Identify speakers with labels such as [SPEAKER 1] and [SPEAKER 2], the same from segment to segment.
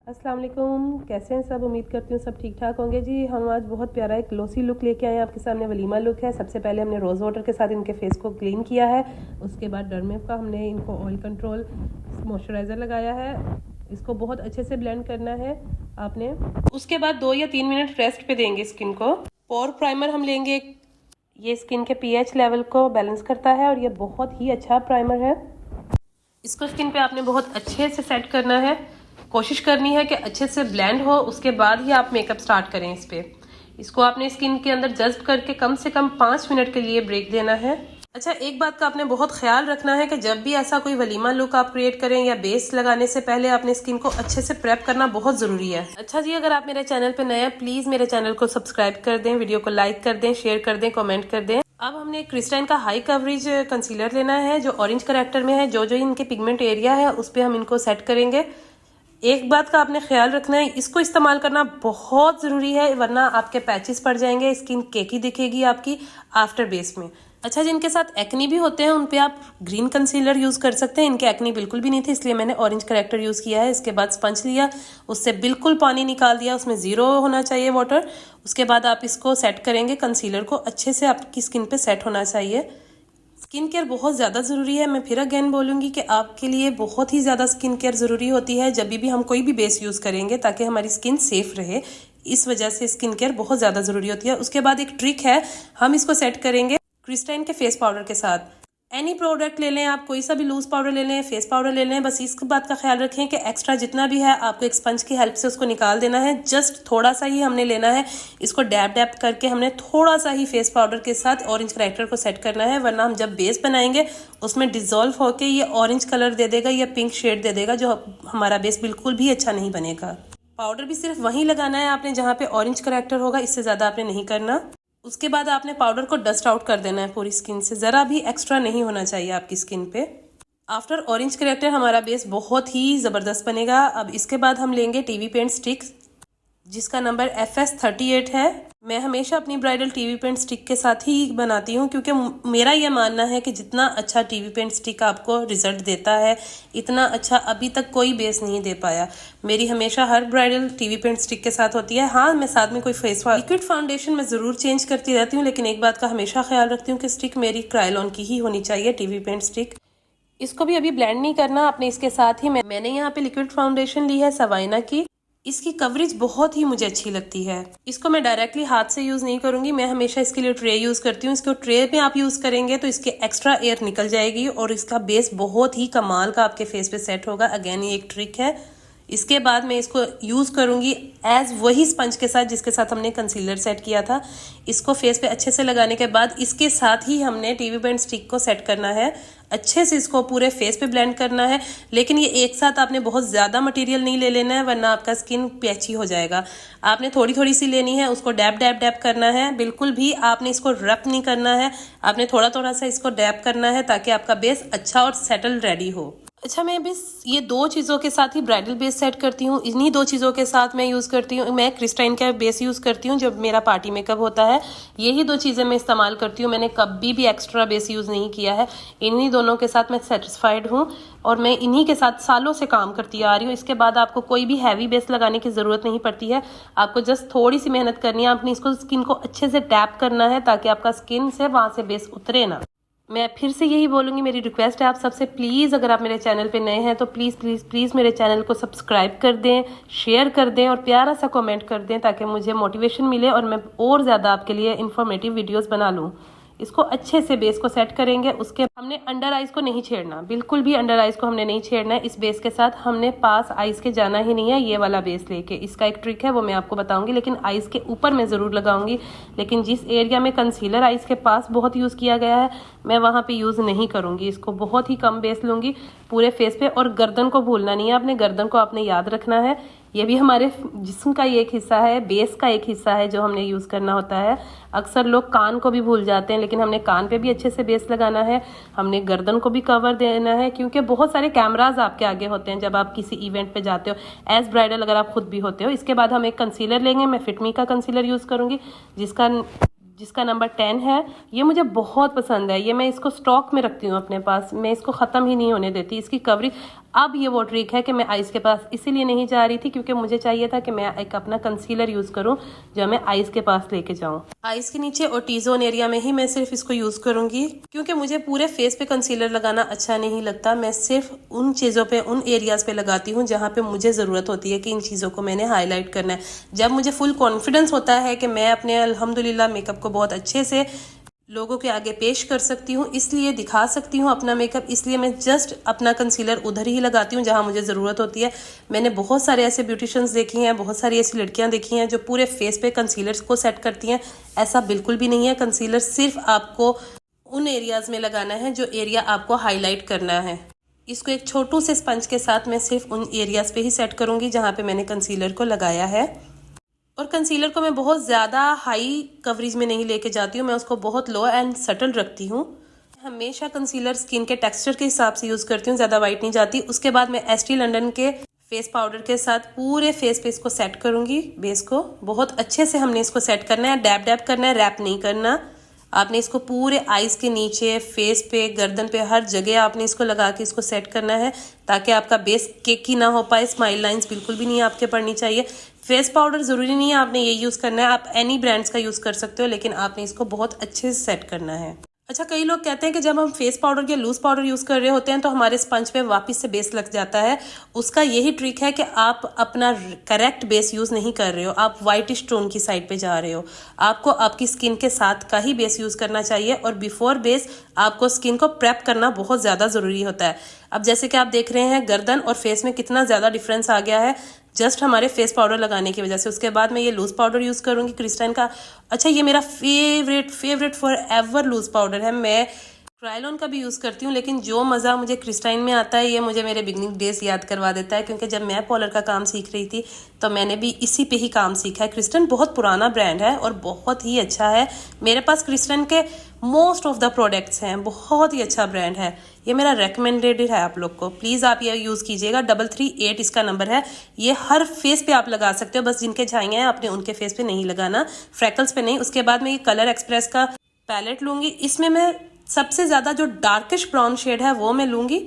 [SPEAKER 1] अस्सलाम वालेकुम, कैसे हैं सब। उम्मीद करती हूँ सब ठीक ठाक होंगे जी। हम आज बहुत प्यारा एक ग्लोसी लुक लेके आए हैं आपके सामने। वलीमा लुक है। सबसे पहले हमने रोज़ वाटर के साथ इनके फेस को क्लीन किया है। उसके बाद डर्मेव का हमने इनको ऑयल कंट्रोल मॉइस्चराइज़र लगाया है। इसको बहुत अच्छे से ब्लेंड करना है आपने। उसके बाद 2 या 3 मिनट रेस्ट पे देंगे स्किन को। पोर प्राइमर हम लेंगे, ये स्किन के pH लेवल को बैलेंस करता है और ये बहुत ही अच्छा प्राइमर है। इसको स्किन पे आपने बहुत अच्छे से सेट करना है। कोशिश करनी है कि अच्छे से ब्लेंड हो, उसके बाद ही आप मेकअप स्टार्ट करें इस पे। इसको आपने स्किन के अंदर जस्ट करके कम से कम 5 मिनट के लिए ब्रेक देना है। अच्छा, एक बात का आपने बहुत ख्याल रखना है कि जब भी ऐसा कोई वलीमा लुक आप क्रिएट करें या बेस लगाने से पहले आपने स्किन को अच्छे से प्रेप करना बहुत जरूरी है। अच्छा जी, अगर आप मेरे चैनल पे नए हैं प्लीज मेरे चैनल को सब्सक्राइब कर दें, वीडियो को लाइक कर दें, शेयर कर दें, कमेंट कर दें। अब हमने क्रिस्टाइन का हाई कवरेज कंसीलर लेना है जो ऑरेंज करेक्टर में है। जो जो इनके पिगमेंट एरिया है उस पर हम इनको सेट करेंगे। एक बात का आपने ख्याल रखना है, इसको इस्तेमाल करना बहुत ज़रूरी है वरना आपके पैचेस पड़ जाएंगे, स्किन केकी दिखेगी आपकी आफ्टर बेस में। अच्छा, जिनके साथ एक्नी भी होते हैं उन पे आप ग्रीन कंसीलर यूज़ कर सकते हैं। इनके एक्नी बिल्कुल भी नहीं थे इसलिए मैंने ऑरेंज करेक्टर यूज़ किया है। इसके बाद स्पंज लिया, उससे बिल्कुल पानी निकाल दिया, उसमें ज़ीरो होना चाहिए वाटर। उसके बाद आप इसको सेट करेंगे। कंसीलर को अच्छे से आपकी स्किन पे सेट होना चाहिए। स्किन केयर बहुत ज़्यादा ज़रूरी है। मैं फिर अगेन बोलूँगी कि आपके लिए बहुत ही ज़्यादा स्किन केयर ज़रूरी होती है जब भी हम कोई भी बेस यूज़ करेंगे ताकि हमारी स्किन सेफ रहे। इस वजह से स्किन केयर बहुत ज़्यादा ज़रूरी होती है। उसके बाद एक ट्रिक है, हम इसको सेट करेंगे क्रिस्टाइन के फेस पाउडर के साथ। एनी प्रोडक्ट ले लें आप, कोई सा भी लूज पाउडर ले लें, फेस पाउडर ले लें, बस इस बात का ख्याल रखें कि एक्स्ट्रा जितना भी है आपको एक स्पंज की हेल्प से उसको निकाल देना है। जस्ट थोड़ा सा ही हमने लेना है। इसको डैब डैब करके हमने थोड़ा सा ही फेस पाउडर के साथ ऑरेंज करेक्टर को सेट करना है, वरना हम जब बेस बनाएंगे उसमें डिजोल्व होके ये ऑरेंज कलर दे देगा या पिंक शेड दे देगा, जो हमारा बेस बिल्कुल भी अच्छा नहीं बनेगा। पाउडर भी सिर्फ वहीं लगाना है आपने जहाँ पे ऑरेंज करेक्टर होगा, इससे ज़्यादा आपने नहीं करना। उसके बाद आपने पाउडर को डस्ट आउट कर देना है पूरी स्किन से, ज़रा भी एक्स्ट्रा नहीं होना चाहिए आपकी स्किन पे। आफ्टर ऑरेंज करेक्टर हमारा बेस बहुत ही ज़बरदस्त बनेगा। अब इसके बाद हम लेंगे टीवी पेंट स्टिक जिसका नंबर FS38 है। मैं हमेशा अपनी ब्राइडल टीवी पेंट स्टिक के साथ ही बनाती हूँ क्योंकि मेरा यह मानना है कि जितना अच्छा टीवी पेंट स्टिक आपको रिजल्ट देता है इतना अच्छा अभी तक कोई बेस नहीं दे पाया। मेरी हमेशा हर ब्राइडल टीवी पेंट स्टिक के साथ होती है। हाँ, मैं साथ में कोई फेस लिक्विड फाउंडेशन मैं ज़रूर चेंज करती रहती हूँ, लेकिन एक बात का हमेशा ख्याल रखती हूँ कि स्टिक मेरी क्रायलॉन की ही होनी चाहिए, टीवी पेंट स्टिक। इसको भी अभी ब्लेंड नहीं करना आपने। इसके साथ ही मैंने यहाँ पे लिक्विड फाउंडेशन ली है सवाइना की। इसकी कवरेज बहुत ही मुझे अच्छी लगती है। इसको मैं डायरेक्टली हाथ से यूज नहीं करूंगी, मैं हमेशा इसके लिए ट्रे यूज करती हूँ। इसको ट्रे में आप यूज करेंगे तो इसके एक्स्ट्रा एयर निकल जाएगी और इसका बेस बहुत ही कमाल का आपके फेस पे सेट होगा। अगेन ये एक ट्रिक है। इसके बाद मैं इसको यूज़ करूँगी एज वही स्पंज के साथ जिसके साथ हमने कंसीलर सेट किया था। इसको फेस पे अच्छे से लगाने के बाद इसके साथ ही हमने टीवी पेंट स्टिक को सेट करना है। अच्छे से इसको पूरे फेस पे ब्लेंड करना है, लेकिन ये एक साथ आपने बहुत ज़्यादा मटेरियल नहीं ले लेना है वरना आपका स्किन पैची हो जाएगा। आपने थोड़ी थोड़ी सी लेनी है, उसको डैब डैब डैब करना है। बिल्कुल भी आपने इसको रब नहीं करना है, आपने थोड़ा थोड़ा सा इसको डैब करना है ताकि आपका बेस अच्छा और सेटल रेडी हो। अच्छा, मैं बस ये 2 चीज़ों के साथ ही ब्राइडल बेस सेट करती हूँ। इन्हीं 2 चीज़ों के साथ मैं यूज़ करती हूँ। मैं क्रिस्टाइन का बेस यूज़ करती हूँ जब मेरा पार्टी मेकअप होता है। यही 2 चीज़ें मैं इस्तेमाल करती हूँ। मैंने कभी भी एक्स्ट्रा बेस यूज़ नहीं किया है। इन्हीं दोनों के साथ मैं सेटिस्फाइड हूँ और मैं इन्हीं के साथ सालों से काम करती आ रही हूँ। इसके बाद आपको कोई भी हैवी बेस लगाने की ज़रूरत नहीं पड़ती है। आपको जस्ट थोड़ी सी मेहनत करनी है। आपने इसको स्किन को अच्छे से टैप करना है ताकि आपका स्किन से वहाँ से बेस उतरे ना। मैं फिर से यही बोलूँगी, मेरी रिक्वेस्ट है आप सबसे, प्लीज़ अगर आप मेरे चैनल पे नए हैं तो प्लीज़ प्लीज़ प्लीज़ मेरे चैनल को सब्सक्राइब कर दें, शेयर कर दें और प्यारा सा कमेंट कर दें ताकि मुझे मोटिवेशन मिले और मैं और ज़्यादा आपके लिए इन्फॉर्मेटिव वीडियोस बना लूँ। इसको अच्छे से बेस को सेट करेंगे। उसके हमने अंडर आइज़ को नहीं छेड़ना, बिल्कुल भी अंडर आइज़ को हमने नहीं छेड़ना है। इस बेस के साथ हमने पास आइज़ के जाना ही नहीं है। ये वाला बेस लेके इसका एक ट्रिक है वो मैं आपको बताऊंगी, लेकिन आइज़ के ऊपर मैं ज़रूर लगाऊंगी। लेकिन जिस एरिया में कंसीलर आइज़ के पास बहुत यूज़ किया गया है मैं वहाँ पे यूज़ नहीं करूँगी। इसको बहुत ही कम बेस लूँगी पूरे फेस पे। और गर्दन को भूलना नहीं है, अपने गर्दन को आपने याद रखना है। ये भी हमारे जिस्म का एक हिस्सा है, बेस का एक हिस्सा है जो हमने यूज़ करना होता है। अक्सर लोग कान को भी भूल जाते हैं, लेकिन हमने कान पे भी अच्छे से बेस लगाना है। हमने गर्दन को भी कवर देना है क्योंकि बहुत सारे कैमराज आपके आगे होते हैं जब आप किसी इवेंट पे जाते हो एज ब्राइडल, अगर आप खुद भी होते हो। इसके बाद हम एक कंसीलर लेंगे। मैं फिटमी का कंसीलर यूज़ करूँगी जिसका नंबर 10 है। ये मुझे बहुत पसंद है। ये मैं इसको स्टॉक में रखती हूँ अपने पास, मैं इसको ख़त्म ही नहीं होने देती। इसकी कवरेज अब ये वो ट्रिक है कि मैं आइज़ के पास इसीलिए नहीं जा रही थी क्योंकि मुझे चाहिए था कि मैं एक अपना कंसीलर यूज़ करूं जो मैं आइज़ के पास लेके जाऊं। आइज़ के नीचे और टी जोन एरिया में ही मैं सिर्फ इसको यूज़ करूंगी क्योंकि मुझे पूरे फेस पे कंसीलर लगाना अच्छा नहीं लगता। मैं सिर्फ उन चीज़ों पे, उन एरियाज़ पे लगाती हूँ जहाँ पे मुझे ज़रूरत होती है कि इन चीज़ों को मैंने हाईलाइट करना है। जब मुझे फुल कॉन्फिडेंस होता है कि मैं अपने अल्हम्दुलिल्लाह मेकअप को बहुत अच्छे से लोगों के आगे पेश कर सकती हूँ, इसलिए दिखा सकती हूँ अपना मेकअप, इसलिए मैं जस्ट अपना कंसीलर उधर ही लगाती हूँ जहाँ मुझे ज़रूरत होती है। मैंने बहुत सारे ऐसे ब्यूटिशियंस देखी हैं, बहुत सारी ऐसी लड़कियाँ देखी हैं जो पूरे फेस पे कंसीलर्स को सेट करती हैं। ऐसा बिल्कुल भी नहीं है। कंसीलर सिर्फ आपको उन एरियाज़ में लगाना है जो एरिया आपको हाईलाइट करना है। इसको एक छोटू से स्पंज के साथ मैं सिर्फ उन एरियाज़ पे ही सेट करूँगी जहाँ पे मैंने कंसीलर को लगाया है। और कंसीलर को मैं बहुत ज़्यादा हाई कवरेज में नहीं लेके जाती हूँ, मैं उसको बहुत लो एंड सटल रखती हूँ। हमेशा कंसीलर स्किन के टेक्सचर के हिसाब से यूज़ करती हूँ, ज़्यादा वाइट नहीं जाती। उसके बाद मैं एस्टी लंडन के फेस पाउडर के साथ पूरे फेस पे इसको सेट करूँगी। बेस को बहुत अच्छे से हमने इसको सेट करना है, डैब डैब करना है, रैप नहीं करना। आपने इसको पूरे आईज के नीचे, फेस पे, गर्दन पे, हर जगह आपने इसको लगा के इसको सेट करना है ताकि आपका बेस केकी ना हो पाए। स्माइल लाइंस बिल्कुल भी नहीं आपके पड़नी चाहिए। फेस पाउडर ज़रूरी नहीं है आपने ये यूज़ करना है, आप एनी ब्रांड्स का यूज़ कर सकते हो, लेकिन आपने इसको बहुत अच्छे से सेट करना है। अच्छा, कई लोग कहते हैं कि जब हम फेस पाउडर या लूज पाउडर यूज़ कर रहे होते हैं तो हमारे स्पंज पे वापस से बेस लग जाता है। उसका यही ट्रिक है कि आप अपना करेक्ट बेस यूज़ नहीं कर रहे हो, आप वाइटिश टोन की साइड पे जा रहे हो। आपको आपकी स्किन के साथ का ही बेस यूज़ करना चाहिए और बिफोर बेस आपको स्किन को प्रेप करना बहुत ज़्यादा ज़रूरी होता है। अब जैसे कि आप देख रहे हैं गर्दन और फेस में कितना ज़्यादा डिफरेंस आ गया है जस्ट हमारे फेस पाउडर लगाने की वजह से। उसके बाद मैं ये लूज पाउडर यूज़ करूँगी क्रिस्टाइन का। अच्छा, ये मेरा favourite for ever lose powder है। मैं क्रायलॉन का भी यूज़ करती हूँ, लेकिन जो मज़ा मुझे क्रिस्टाइन में आता है ये मुझे मेरे बिगनिंग डेज याद करवा देता है, क्योंकि जब मैं पार्लर का काम सीख रही थी तो मैंने भी इसी पे ही काम सीखा है। क्रिस्टाइन बहुत पुराना ब्रांड है और बहुत ही अच्छा है। मेरे पास क्रिस्टाइन के मोस्ट ऑफ द प्रोडक्ट्स हैं, बहुत ही अच्छा ब्रांड है। ये मेरा रेकमेंडेड है आप लोग को, प्लीज़ आप ये यूज़ कीजिएगा। 338 इसका नंबर है। ये हर फेस पे आप लगा सकते हो, बस जिनके छाइयाँ हैं आपने उनके फेस पे नहीं लगाना, फ्रैकल्स पे नहीं। उसके बाद मैं ये कलर एक्सप्रेस का पैलेट लूँगी। इसमें मैं सबसे ज़्यादा जो डार्किश ब्राउन शेड है वो मैं लूँगी।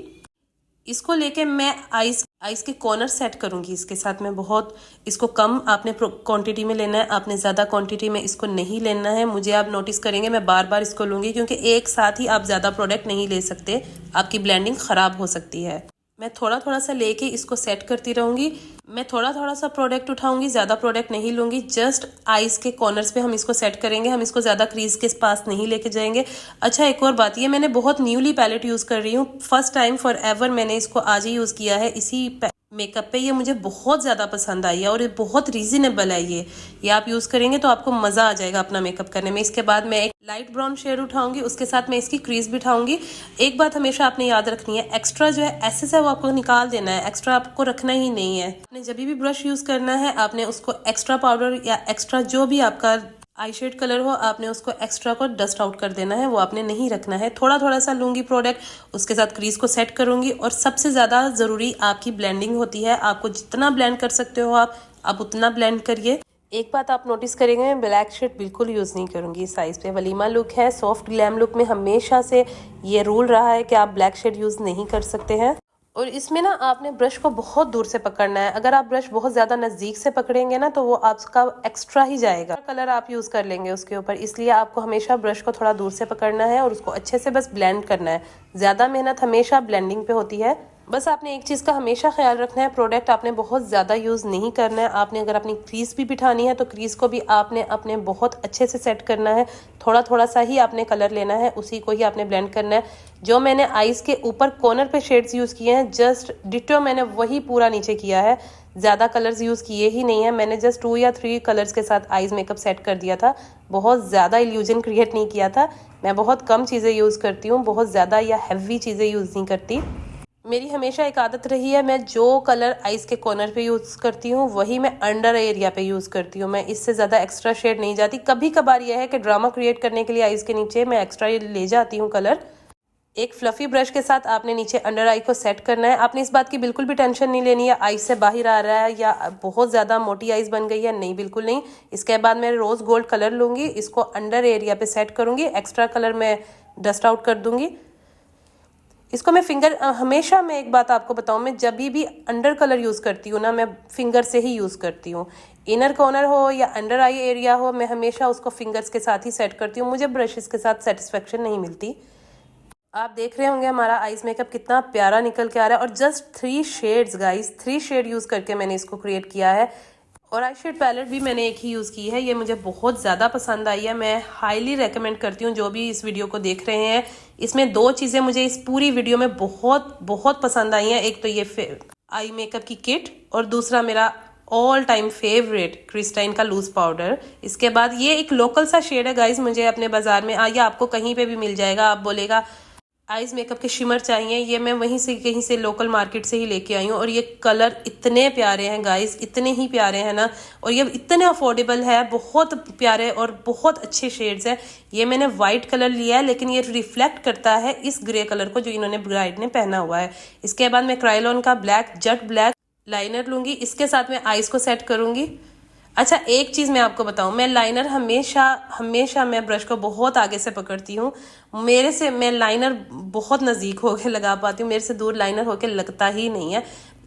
[SPEAKER 1] इसको लेके मैं आइस के कॉर्नर सेट करूँगी। इसके साथ में बहुत इसको कम आपने क्वांटिटी में लेना है, आपने ज़्यादा क्वांटिटी में इसको नहीं लेना है। मुझे आप नोटिस करेंगे मैं बार बार इसको लूँगी, क्योंकि एक साथ ही आप ज़्यादा प्रोडक्ट नहीं ले सकते, आपकी ब्लेंडिंग ख़राब हो सकती है। मैं थोड़ा थोड़ा सा लेके इसको सेट करती रहूँगी। मैं थोड़ा थोड़ा सा प्रोडक्ट उठाऊंगी, ज़्यादा प्रोडक्ट नहीं लूँगी। जस्ट आइज़ के कॉर्नर्स पे हम इसको सेट करेंगे, हम इसको ज़्यादा क्रीज के पास नहीं लेके जाएंगे। अच्छा, एक और बात, ये मैंने बहुत न्यूली पैलेट यूज़ कर रही हूँ, फर्स्ट टाइम फॉर एवर मैंने इसको आज ही यूज़ किया है इसी मेकअप पे। ये मुझे बहुत ज़्यादा पसंद आई है और ये बहुत रीजनेबल है। ये आप यूज़ करेंगे तो आपको मज़ा आ जाएगा अपना मेकअप करने में। इसके बाद मैं एक लाइट ब्राउन शेड उठाऊंगी, उसके साथ मैं इसकी क्रीज भी उठाऊंगी। एक बात हमेशा आपने याद रखनी है, एक्स्ट्रा जो है एसेस है वो आपको निकाल देना है, एक्स्ट्रा आपको रखना ही नहीं है। आपने जब भी ब्रश यूज़ करना है आपने उसको एक्स्ट्रा पाउडर या एक्स्ट्रा जो भी आपका आई शेड कलर हो, आपने उसको एक्स्ट्रा को डस्ट आउट कर देना है, वो आपने नहीं रखना है। थोड़ा थोड़ा सा लूँगी प्रोडक्ट, उसके साथ क्रीज को सेट करूँगी। और सबसे ज़्यादा ज़रूरी आपकी ब्लेंडिंग होती है। आपको जितना ब्लेंड कर सकते हो आप उतना ब्लेंड करिए। एक बात आप नोटिस करेंगे, मैं ब्लैक शेड बिल्कुल यूज़ नहीं करूँगी इस साइज़ पे। वलीमा लुक है, सॉफ्ट ग्लैम लुक में हमेशा से ये रूल रहा है कि आप ब्लैक शेड यूज़ नहीं कर सकते हैं। और इसमें ना आपने ब्रश को बहुत दूर से पकड़ना है। अगर आप ब्रश बहुत ज़्यादा नज़दीक से पकड़ेंगे ना तो वो आपका एक्स्ट्रा ही जाएगा, कलर आप यूज़ कर लेंगे उसके ऊपर। इसलिए आपको हमेशा ब्रश को थोड़ा दूर से पकड़ना है और उसको अच्छे से बस ब्लेंड करना है। ज़्यादा मेहनत हमेशा ब्लेंडिंग पे होती है। बस आपने एक चीज़ का हमेशा ख्याल रखना है, प्रोडक्ट आपने बहुत ज़्यादा यूज़ नहीं करना है। आपने अगर अपनी क्रीज भी बिठानी है तो क्रीज को भी आपने अपने बहुत अच्छे से सेट करना है। थोड़ा थोड़ा सा ही आपने कलर लेना है, उसी को ही आपने ब्लेंड करना है। जो मैंने आइज़ के ऊपर कॉर्नर पे शेड्स यूज़ किए हैं, जस्ट डिटो मैंने वही पूरा नीचे किया है। ज़्यादा कलर्स यूज़ किए ही नहीं है। मैंने जस्ट 2 या 3 कलर्स के साथ आइज़ मेकअप सेट कर दिया था। बहुत ज़्यादा इल्यूजन क्रिएट नहीं किया था। मैं बहुत कम चीज़ें यूज़ करती हूँ, बहुत ज़्यादा या हैवी चीज़ें यूज़ नहीं करती। मेरी हमेशा एक आदत रही है, मैं जो कलर आइज़ के कॉर्नर पे यूज़ करती हूँ वही मैं अंडर एरिया पे यूज़ करती हूँ। मैं इससे ज़्यादा एक्स्ट्रा शेड नहीं जाती। कभी कभार यह है कि ड्रामा क्रिएट करने के लिए आइज़ के नीचे मैं एक्स्ट्रा ले जाती हूँ कलर। एक फ्लफी ब्रश के साथ आपने नीचे अंडर आई को सेट करना है। आपने इस बात की बिल्कुल भी टेंशन नहीं लेनी है आइज़ से बाहर आ रहा है या बहुत ज़्यादा मोटी आइज़ बन गई है, नहीं, बिल्कुल नहीं। इसके बाद मैं रोज़ गोल्ड कलर लूँगी, इसको अंडर एरिया पे सेट करूँगी, एक्स्ट्रा कलर मैं डस्ट आउट कर दूँगी। इसको मैं फिंगर हमेशा, मैं एक बात आपको बताऊं, मैं जब भी अंडर कलर यूज़ करती हूँ ना, मैं फिंगर से ही यूज़ करती हूँ। इनर कॉर्नर हो या अंडर आई एरिया हो, मैं हमेशा उसको फिंगर्स के साथ ही सेट करती हूँ। मुझे ब्रशेस के साथ सेटिस्फेक्शन नहीं मिलती। आप देख रहे होंगे हमारा आइज मेकअप कितना प्यारा निकल के आ रहा है, और just 3 shades guys, 3 shade use करके मैंने इसको क्रिएट किया है। और आई शेड पैलेट भी मैंने एक ही यूज़ की है, ये मुझे बहुत ज़्यादा पसंद आई है। मैं हाईली रेकमेंड करती हूँ जो भी इस वीडियो को देख रहे हैं। इसमें 2 चीज़ें मुझे इस पूरी वीडियो में बहुत बहुत पसंद आई हैं। एक तो ये आई मेकअप की किट, और दूसरा मेरा ऑल टाइम फेवरेट क्रिस्टाइन का लूज पाउडर। इसके बाद ये एक लोकल सा शेड है गाइज, मुझे अपने बाजार में या आपको कहीं पे भी मिल जाएगा। आप बोलेगा आइज मेकअप के शिमर चाहिए, ये मैं वहीं से कहीं से लोकल मार्केट से ही लेके आई हूँ। और ये कलर इतने प्यारे हैं गाइज, इतने ही प्यारे हैं ना, और ये इतने अफोर्डेबल है, बहुत प्यारे और बहुत अच्छे शेड्स हैं। ये मैंने वाइट कलर लिया है, लेकिन ये रिफ्लेक्ट करता है इस ग्रे कलर को जो इन्होंने ब्राइड ने पहना हुआ है। इसके बाद मैं क्रायोलॉन का ब्लैक जेट ब्लैक लाइनर लूंगी, इसके साथ मैं आइज को सेट करूंगी। अच्छा, एक चीज़ मैं आपको बताऊं, मैं लाइनर हमेशा मैं ब्रश को बहुत आगे से पकड़ती हूँ। मैं लाइनर बहुत नज़दीक होके लगा पाती हूँ, मेरे से दूर लाइनर होके लगता ही नहीं है।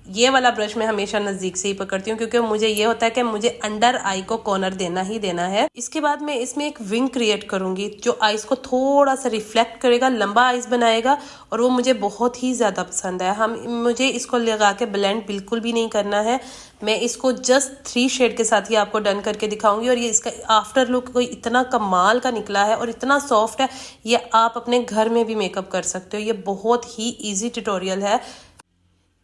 [SPEAKER 1] ये वाला ब्रश मैं हमेशा नज़दीक से ही पकड़ती हूँ, क्योंकि मुझे ये होता है कि मुझे अंडर आई को कॉर्नर देना ही देना है। इसके बाद मैं इसमें एक विंग क्रिएट करूंगी जो आइज को थोड़ा सा रिफ्लेक्ट करेगा, लंबा आइज बनाएगा, और वो मुझे बहुत ही ज़्यादा पसंद है। मुझे इसको लगा के ब्लेंड बिल्कुल भी नहीं करना है, मैं इसको जस्ट 3 शेड के साथ ही आपको डन करके दिखाऊंगी। और ये इसका आफ्टर लुक कोई इतना कमाल का निकला है और इतना सॉफ्ट है, ये आप अपने घर में भी मेकअप कर सकते हो। ये बहुत ही ईजी ट्यूटोरियल है,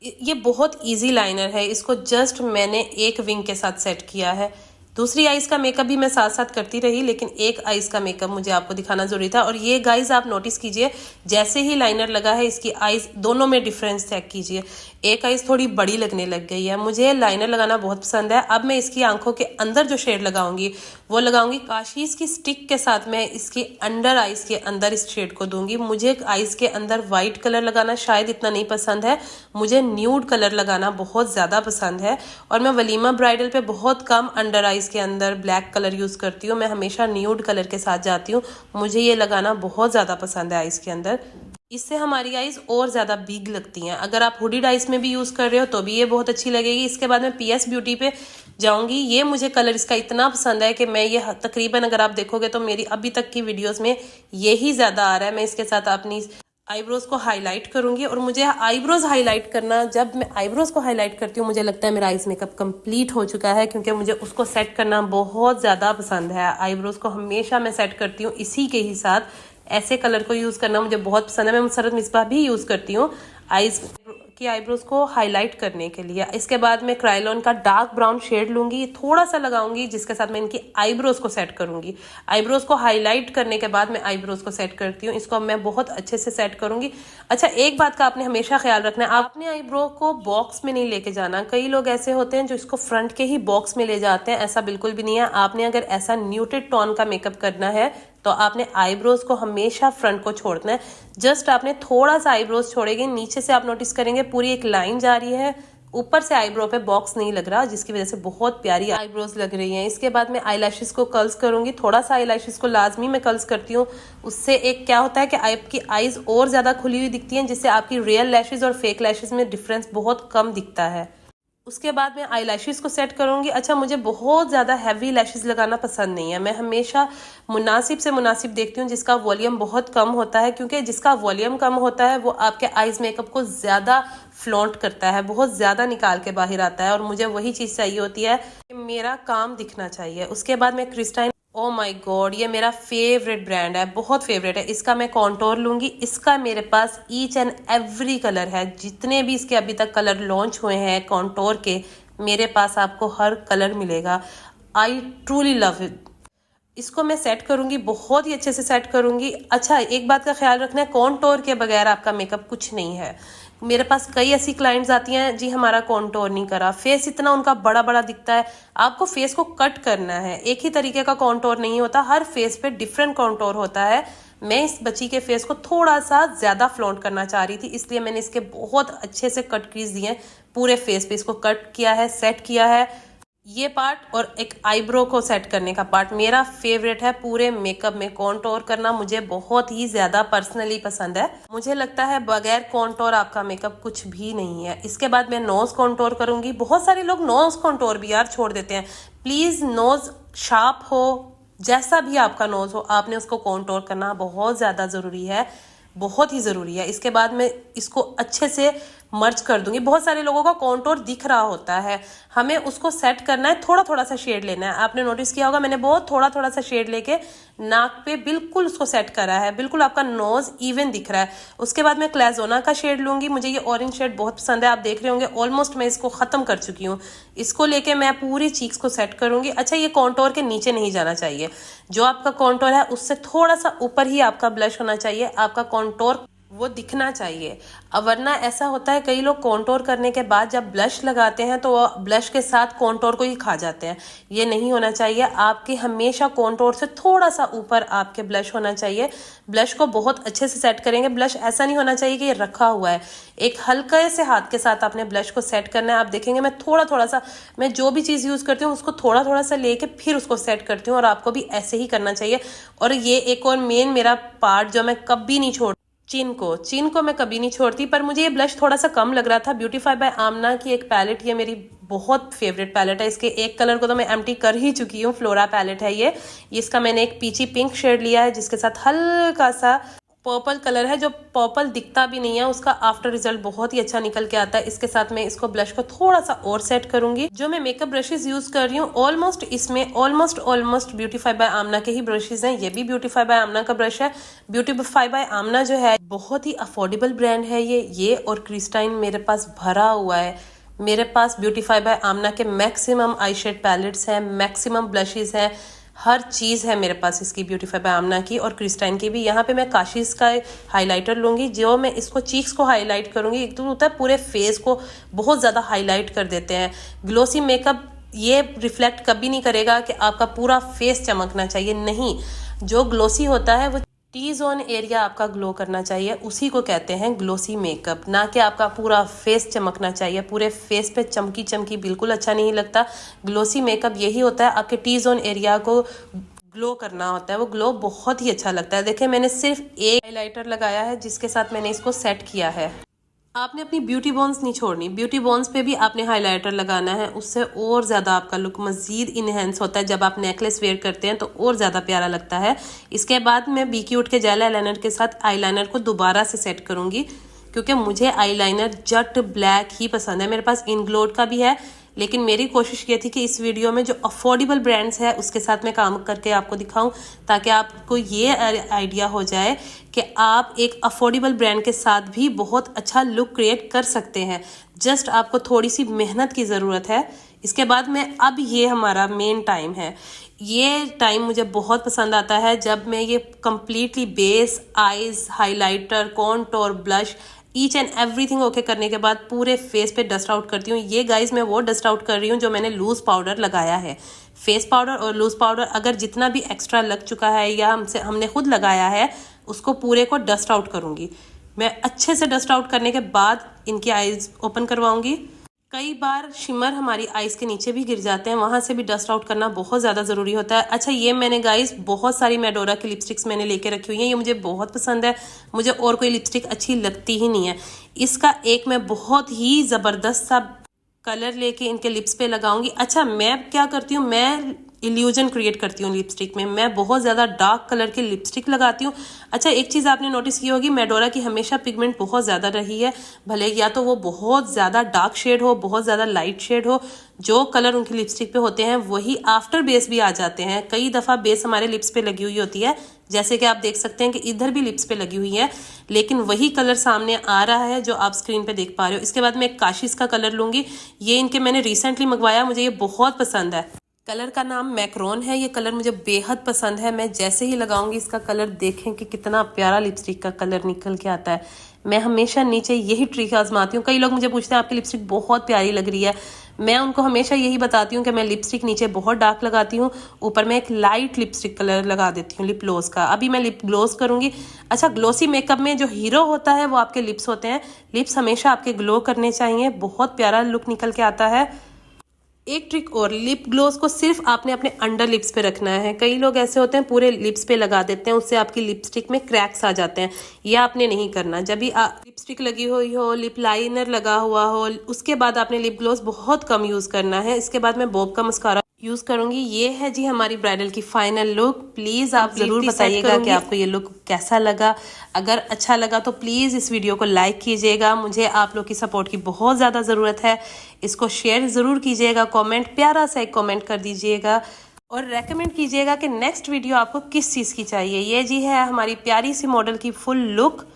[SPEAKER 1] ये बहुत इजी लाइनर है। इसको जस्ट मैंने एक विंग के साथ सेट किया है। दूसरी आइज का मेकअप भी मैं साथ साथ करती रही, लेकिन एक आइज का मेकअप मुझे आपको दिखाना जरूरी था। और ये गाइज आप नोटिस कीजिए, जैसे ही लाइनर लगा है इसकी आइज दोनों में डिफरेंस चेक कीजिए। एक आइज थोड़ी बड़ी लगने लग गई है। मुझे लाइनर लगाना बहुत पसंद है। अब मैं इसकी आंखों के अंदर जो शेड लगाऊंगी वो लगाऊंगी काशीज की स्टिक के साथ। मैं इसकी अंडर आइज के अंदर इस शेड को दूंगी। मुझे आइज के अंदर व्हाइट कलर लगाना शायद इतना नहीं पसंद है, मुझे न्यूड कलर लगाना बहुत ज्यादा पसंद है। और मैं वलीमा ब्राइडल पे बहुत कम अंडर आइज के अंदर ब्लैक कलर यूज करती हूँ, मैं हमेशा न्यूड कलर के साथ जाती हूँ। मुझे ये लगाना बहुत ज्यादा पसंद है आइज के अंदर, इससे हमारी आइज और ज्यादा बिग लगती हैं। अगर आप हुडीड आइज में भी यूज कर रहे हो तो भी ये बहुत अच्छी लगेगी। इसके बाद मैं पीएस ब्यूटी पे जाऊंगी। ये मुझे कलर इसका इतना पसंद है कि मैं ये तकरीबन अगर आप देखोगे तो मेरी अभी तक की वीडियोस में यही ज्यादा आ रहा है। मैं इसके साथ अपनी आईब्रोज को हाईलाइट करूंगी। और मुझे आईब्रोज हाईलाइट करना, जब मैं आईब्रोज को हाईलाइट करती हूँ मुझे लगता है मेरा आइज मेकअप कंप्लीट हो चुका है, क्योंकि मुझे उसको सेट करना बहुत ज़्यादा पसंद है। आईब्रोज को हमेशा मैं सेट करती हूँ इसी के ही साथ, ऐसे कलर को यूज़ करना मुझे बहुत पसंद है। मैं मुसरत मिसबाह भी यूज़ करती हूँ आइज की आईब्रोज को हाईलाइट करने के लिए। इसके बाद मैं क्रायोलॉन का डार्क ब्राउन शेड लूंगी, थोड़ा सा लगाऊंगी, जिसके साथ मैं इनकी आईब्रोज को सेट करूंगी। आईब्रोज को हाईलाइट करने के बाद मैं आईब्रोज को सेट करती हूँ, इसको मैं बहुत अच्छे से सेट करूंगी। अच्छा, एक बात का आपने हमेशा ख्याल रखना है, आपने आईब्रो को बॉक्स में नहीं लेके जाना। कई लोग ऐसे होते हैं जो इसको फ्रंट के ही बॉक्स में ले जाते हैं, ऐसा बिल्कुल भी नहीं है। आपने अगर ऐसा न्यूटेड टोन का मेकअप करना है तो आपने आईब्रोज को हमेशा फ्रंट को छोड़ना है। जस्ट आपने थोड़ा सा आईब्रोज छोड़ेंगे, नीचे से आप नोटिस करेंगे पूरी एक लाइन जा रही है, ऊपर से आईब्रो पे बॉक्स नहीं लग रहा, जिसकी वजह से बहुत प्यारी आईब्रोज लग रही हैं। इसके बाद मैं आईलैशेस को कर्ल्स करूंगी, थोड़ा सा आईलैशेस को लाजमी मैं कर्ल्स करती हूँ। उससे एक क्या होता है कि आपकी आईज और ज्यादा खुली हुई दिखती हैं, जिससे आपकी रियल लैशेज और फेक लैशेज में डिफरेंस बहुत कम दिखता है। उसके बाद मैं आई लैशेज़ को सेट करूंगी। अच्छा, मुझे बहुत ज़्यादा हैवी लैशेज़ लगाना पसंद नहीं है। मैं हमेशा मुनासिब से मुनासिब देखती हूँ जिसका वॉल्यूम बहुत कम होता है, क्योंकि जिसका वॉल्यूम कम होता है वो आपके आइज़ मेकअप को ज़्यादा फ्लॉन्ट करता है, बहुत ज़्यादा निकाल के बाहर आता है। और मुझे वही चीज़ चाहिए होती है कि मेरा काम दिखना चाहिए। उसके बाद मैं क्रिस्टाइन, ओ माय गॉड, ये मेरा फेवरेट ब्रांड है, बहुत फेवरेट है। इसका मैं कॉन्टोर लूंगी। इसका मेरे पास ईच एंड एवरी कलर है, जितने भी इसके अभी तक कलर लॉन्च हुए हैं कॉन्टोर के, मेरे पास आपको हर कलर मिलेगा। I truly love it. इसको मैं सेट करूंगी, बहुत ही अच्छे से सेट करूंगी। अच्छा, एक बात का ख्याल रखना है, कॉन्टोर के बगैर आपका मेकअप कुछ नहीं है। मेरे पास कई ऐसी क्लाइंट्स आती हैं, जी हमारा कॉन्टोर नहीं करा, फेस इतना उनका बड़ा बड़ा दिखता है। आपको फेस को कट करना है, एक ही तरीके का कॉन्टोर नहीं होता, हर फेस पे डिफरेंट कॉन्टोर होता है। मैं इस बच्ची के फेस को थोड़ा सा ज्यादा फ्लॉन्ट करना चाह रही थी, इसलिए मैंने इसके बहुत अच्छे से कट क्रीज दिए, पूरे फेस पे इसको कट किया है, सेट किया है। ये पार्ट और एक आईब्रो को सेट करने का पार्ट मेरा फेवरेट है पूरे मेकअप में। कॉन्टोर करना मुझे बहुत ही ज्यादा पर्सनली पसंद है। मुझे लगता है बगैर कॉन्टोर आपका मेकअप कुछ भी नहीं है। इसके बाद मैं नोज कॉन्टोर करूंगी। बहुत सारे लोग नोज कॉन्टोर भी यार छोड़ देते हैं। प्लीज नोज शार्प हो, जैसा भी आपका नोज हो, आपने उसको कॉन्टोर करना बहुत ज्यादा जरूरी है, बहुत ही ज़रूरी है। इसके बाद मैं इसको अच्छे से मर्ज कर दूंगी। बहुत सारे लोगों का कॉन्टोर दिख रहा होता है, हमें उसको सेट करना है। थोड़ा थोड़ा सा शेड लेना है। आपने नोटिस किया होगा मैंने बहुत थोड़ा थोड़ा सा शेड लेके नाक पे बिल्कुल उसको सेट करा है। बिल्कुल आपका नोज इवन दिख रहा है। उसके बाद मैं क्लेजोना का शेड लूंगी। मुझे ये ऑरेंज शेड बहुत पसंद है। आप देख रहे होंगे ऑलमोस्ट मैं इसको खत्म कर चुकी हूँ। इसको लेके मैं पूरी चीक्स को सेट करूंगी। अच्छा, ये कॉन्टोर के नीचे नहीं जाना चाहिए। जो आपका कॉन्टोर है उससे थोड़ा सा ऊपर ही आपका ब्लश होना चाहिए। आपका कॉन्टोर वो दिखना चाहिए। अब वरना ऐसा होता है कई लोग कॉन्टोर करने के बाद जब ब्लश लगाते हैं तो वो ब्लश के साथ कॉन्टोर को ही खा जाते हैं। ये नहीं होना चाहिए। आपके हमेशा कॉन्टोर से थोड़ा सा ऊपर आपके ब्लश होना चाहिए। ब्लश को बहुत अच्छे से सेट करेंगे। ब्लश ऐसा नहीं होना चाहिए कि ये रखा हुआ है। एक हल्के से हाथ के साथ आपने ब्लश को सेट करना है। आप देखेंगे मैं थोड़ा थोड़ा सा, मैं जो भी चीज़ यूज़ करती हूँ उसको थोड़ा थोड़ा सा लेके फिर उसको सेट करती हूँ, और आपको भी ऐसे ही करना चाहिए। और ये एक और मेन मेरा पार्ट जो मैं कभी नहीं छोड़, चिन को मैं कभी नहीं छोड़ती। पर मुझे ये ब्लश थोड़ा सा कम लग रहा था। ब्यूटीफाई बाय आमना की एक पैलेट, ये मेरी बहुत फेवरेट पैलेट है। इसके एक कलर को तो मैं एम्प्टी कर ही चुकी हूँ। फ्लोरा पैलेट है ये। इसका मैंने एक पीची पिंक शेड लिया है जिसके साथ हल्का सा पर्पल कलर है। जो पर्पल दिखता भी नहीं है, उसका आफ्टर रिजल्ट बहुत ही अच्छा निकल के आता है। इसके साथ मैं इसको ब्लश को थोड़ा सा और सेट करूंगी। जो मैं मेकअप ब्रशेस यूज कर रही हूँ ऑलमोस्ट इसमें ऑलमोस्ट ब्यूटीफाई बाय आमना के ही ब्रशेस हैं। ये भी ब्यूटीफाई बाय आमना का ब्रश है। ब्यूटीफाई बाय आमना जो है बहुत ही अफोर्डेबल ब्रांड है ये और क्रिस्टाइन मेरे पास भरा हुआ है। मेरे पास ब्यूटीफाई बाय आमना के मैक्सिमम आई शेड पैलेट्स हैं, मैक्सिमम ब्लशेस हैं, हर चीज़ है मेरे पास इसकी ब्यूटीफाई बाय आमना की और क्रिस्टाइन की भी। यहाँ पे मैं काशिश का हाइलाइटर लूंगी। जो मैं इसको चीक्स को हाईलाइट करूंगी। एक तो होता है पूरे फेस को बहुत ज़्यादा हाईलाइट कर देते हैं। ग्लोसी मेकअप ये रिफ्लेक्ट कभी नहीं करेगा कि आपका पूरा फेस चमकना चाहिए, नहीं। जो ग्लोसी होता है वो टी जोन एरिया आपका ग्लो करना चाहिए, उसी को कहते हैं ग्लोसी मेकअप। ना कि आपका पूरा फेस चमकना चाहिए। पूरे फेस पे चमकी चमकी बिल्कुल अच्छा नहीं लगता। ग्लोसी मेकअप यही होता है, आपके टी जोन एरिया को ग्लो करना होता है। वो ग्लो बहुत ही अच्छा लगता है। देखिए मैंने सिर्फ एक हाइलाइटर लगाया है जिसके साथ मैंने इसको सेट किया है। आपने अपनी ब्यूटी बोन्स नहीं छोड़नी। ब्यूटी बोन्स पे भी आपने हाइलाइटर लगाना है। उससे और ज़्यादा आपका लुक मज़ीद इनहेंस होता है। जब आप नेकलेस वेयर करते हैं तो और ज़्यादा प्यारा लगता है। इसके बाद मैं बी क्यूट के जेल आईलाइनर के साथ आईलाइनर को दोबारा से सेट करूँगी, क्योंकि मुझे आईलाइनर जट ब्लैक ही पसंद है। मेरे पास इनग्लोड का भी है, लेकिन मेरी कोशिश ये थी कि इस वीडियो में जो अफोर्डेबल ब्रांड्स है उसके साथ मैं काम करके आपको दिखाऊं, ताकि आपको ये आइडिया हो जाए कि आप एक अफोर्डेबल ब्रांड के साथ भी बहुत अच्छा लुक क्रिएट कर सकते हैं। जस्ट आपको थोड़ी सी मेहनत की ज़रूरत है। इसके बाद में अब ये हमारा मेन टाइम है। ये टाइम मुझे बहुत पसंद आता है जब मैं ये completely base, eyes, highlighter, contour, blush, each and everything okay करने के बाद पूरे फेस पे डस्ट आउट करती हूँ। ये गाइज मैं वो डस्ट आउट कर रही हूँ जो मैंने लूज पाउडर लगाया है। फेस पाउडर और लूज पाउडर अगर जितना भी एक्स्ट्रा लग चुका है या हमने खुद लगाया है, उसको पूरे को डस्ट आउट करूँगी। मैं अच्छे से डस्ट आउट करने के बाद इनकी आईज ओपन करवाऊंगी। कई बार शिमर हमारी आईज के नीचे भी गिर जाते हैं, वहां से भी डस्ट आउट करना बहुत ज़्यादा ज़रूरी होता है। अच्छा, ये मैंने गाइस बहुत सारी मेडोरा की लिपस्टिक्स मैंने लेके रखी हुई हैं। ये मुझे बहुत पसंद है। मुझे और कोई लिपस्टिक अच्छी लगती ही नहीं है। इसका एक मैं बहुत ही ज़बरदस्त सा कलर लेके इनके लिप्स पे लगाऊंगी। अच्छा, मैं क्या करती हूँ, मैं इल्यूजन क्रिएट करती हूँ लिपस्टिक में। मैं बहुत ज़्यादा डार्क कलर की लिपस्टिक लगाती हूँ। अच्छा, एक चीज़ आपने नोटिस की होगी, मेडोरा की हमेशा पिगमेंट बहुत ज़्यादा रही है। भले या तो वो बहुत ज़्यादा डार्क शेड हो, बहुत ज़्यादा लाइट शेड हो, जो कलर उनकी लिपस्टिक पे होते हैं वही आफ्टर बेस भी आ जाते हैं। कई दफ़ा बेस हमारे लिप्स पे लगी हुई होती है, जैसे कि आप देख सकते हैं कि इधर भी लिप्स पे लगी हुई है, लेकिन वही कलर सामने आ रहा है जो आप स्क्रीन पे देख पा रहे हो। इसके बाद मैं एक काशिश का कलर लूंगी। ये इनके मैंने रिसेंटली मंगवाया, मुझे ये बहुत पसंद है। कलर का नाम मैक्रोन है। ये कलर मुझे बेहद पसंद है। मैं जैसे ही लगाऊंगी इसका कलर, देखें कि कितना प्यारा लिपस्टिक का कलर निकल के आता है। मैं हमेशा नीचे यही ट्रिक आजमाती हूँ। कई लोग मुझे पूछते हैं आपकी लिपस्टिक बहुत प्यारी लग रही है। मैं उनको हमेशा यही बताती हूँ कि मैं लिपस्टिक नीचे बहुत डार्क लगाती हूँ, ऊपर मैं एक लाइट लिपस्टिक कलर लगा देती हूँ, लिप ग्लोस का। अभी मैं लिप ग्लोस करूँगी। अच्छा, ग्लोसी मेकअप में जो हीरो होता है वो आपके लिप्स होते हैं। लिप्स हमेशा आपके ग्लो करने चाहिए, बहुत प्यारा लुक निकल के आता है। एक ट्रिक और, लिप ग्लोस को सिर्फ आपने अपने अंडर लिप्स पे रखना है। कई लोग ऐसे होते हैं पूरे लिप्स पे लगा देते हैं, उससे आपकी लिपस्टिक में क्रैक्स आ जाते हैं। ये आपने नहीं करना। जब भी लिपस्टिक लगी हुई हो, लिप लाइनर लगा हुआ हो, उसके बाद आपने लिप ग्लोस बहुत कम यूज करना है। इसके बाद मैं बोब का मस्कारा यूज करूंगी। ये है जी हमारी ब्राइडल की फाइनल लुक। प्लीज आप जरूर बताइएगा कि आपको ये लुक कैसा लगा। अगर अच्छा लगा तो प्लीज इस वीडियो को लाइक कीजिएगा। मुझे आप लोग की सपोर्ट की बहुत ज्यादा जरूरत है। इसको शेयर जरूर कीजिएगा, कमेंट प्यारा सा एक कमेंट कर दीजिएगा और रेकमेंड कीजिएगा कि नेक्स्ट वीडियो आपको किस चीज की चाहिए। ये जी है हमारी प्यारी सी मॉडल की फुल लुक।